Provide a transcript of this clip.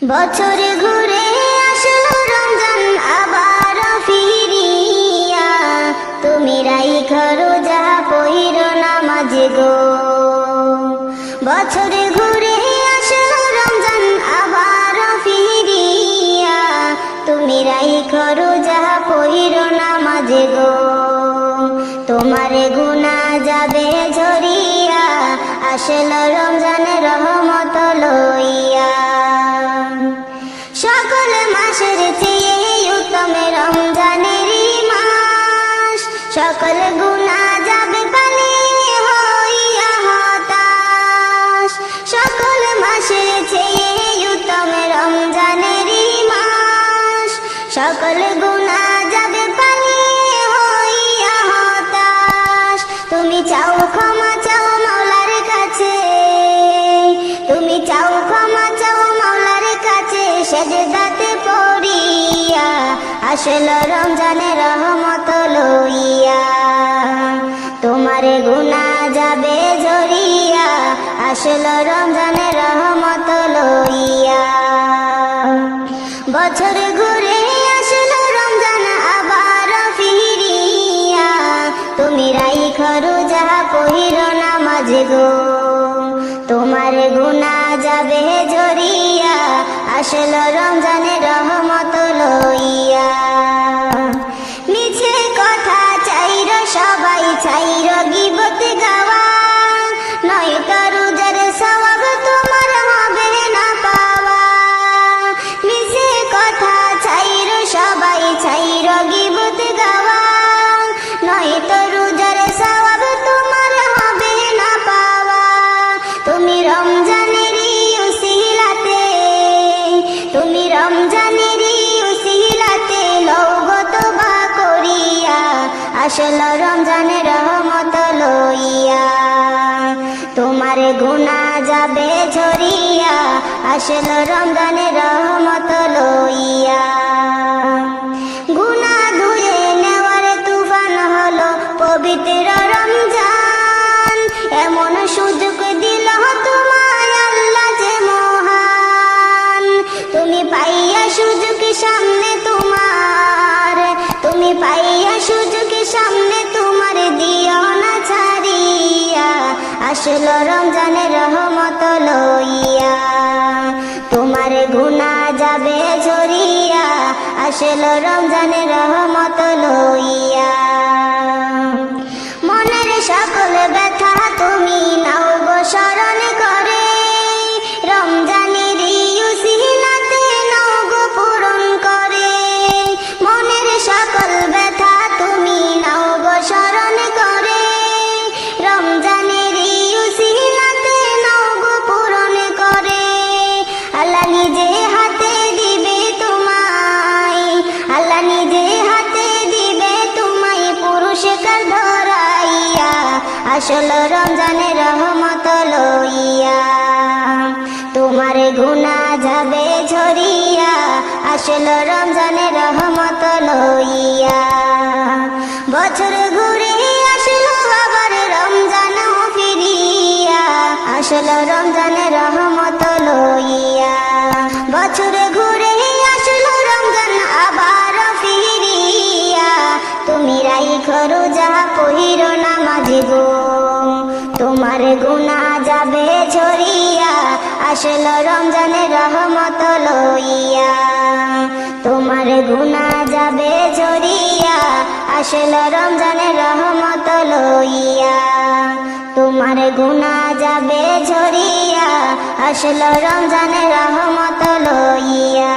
বছর ঘুরে আসলো রমজান আবার ফিরিয়া, তুমি রাইখো রোজা পইরো নামাজ গো। বছর ঘুরে আসলো রমজান আবার ফিরিয়া, তুমি রাইখো রোজা পইরো নামাজ গো। তোমার গুনাহ যাবে ঝরিয়া, আসলো রমজান রহমত লইয়া। সকল মাসের চেয়ে উত্তম রমজানের মাস, সকল গুনাহ যাবে পালিয়ে হইয়া হতাশ। সকল মাসের চেয়ে উত্তম রমজানের মাস, সকল গুনাহ যাবে পালিয়ে হইয়া হতাশ। তুমি চাও ক্ষমা চাও মাওলার কাছে, তুমি চাও ক্ষমা চাও মাওলার কাছে, সেজদাতে পড়িয়া আসলো রমজানের রহমত লইয়া। তোমার গুনাহ যাবে ঝরিয়া, আসলো রমজানের রহমত লইয়া। বছর ঘুরে আসলো রমজান আবার ফিরিয়া, তুমি রাইখো রোজা পইরো নামাজ গো। তোমার গুনাহ যাবে ঝরিয়া, আসলো রমজানের রহমত লইয়া। মিছে কথা চাইর সবাই, চাইর গীবত গাওয়া, নয়তো রোজার সওয়াব তোমার হবে না পাওয়া। মিছে কথা চাইর সবাই, চাইর গীবত গাওয়া, নয়তো রোজার সওয়াব তোমার হবে না পাওয়া। তুমি রমজানেরই উসিলাতে, তুমি রমজানেরই উসিলাতে লওগো তওবা করিয়া, আসলো রমজানের রহমত লইয়া। তোমার গুনাহ যাবে ঝরিয়া, আসলো রমজানের রহমত লইয়া। গুনাহ ধুয়ে নেওয়ার তুফান হলো পবিত্র রমজান, এমন সুযোগ দিল তোমায় আল্লাহ যে মহান। তুমি পাইয়া সুযোগ সামনে তোমার, তুমি পাইয়া সুযোগ সামনে তোমার, দিও না ছাড়িয়া, আসলো রমজানের রহমত লইয়া। তোমার গুনাহ যাবে ঝরিয়া, আসলো রমজানের রহমত লইয়া। মনের সকল ব্যথা তুমি নাও গো স্মরণ করে, রমজানের উসিলাতে নাও গো পূরণ করে। মনের সকল ব্যথা তুমি নাও গো স্মরণ করে, রমজানের উসিলাতে নাও গো পূরণ করে। আল্লাহ নিজে হাতে দিবে তোমায়, আল্লাহ নিজে হাতে দিবে তোমায় পুরস্কার ধরাইয়া, আসলো রমজানের রহমত লইয়া। তোমার গুনাহ যাবে ঝরিয়া, আসলো রমজানের রহমত লইয়া। বছর ঘুরে আসলো আবার রমজান ফিরিয়া, আসলো রমজানের রহমত লইয়া। বছর ঘুরে আসলো রমজান আবার ফিরিয়া, তুমি রাইখো রোজা পইরো নামাজ গো। তোমার গুনাহ যাবে ঝরিয়া, আসলো রমজানের রহমত লইয়া। তোমার গুনাহ যাবে ঝরিয়া, আসলো রমজানের রহমত লইয়া। তোমার গুনাহ যাবে ঝরিয়া, আসলো রমজানের রহমত লইয়া।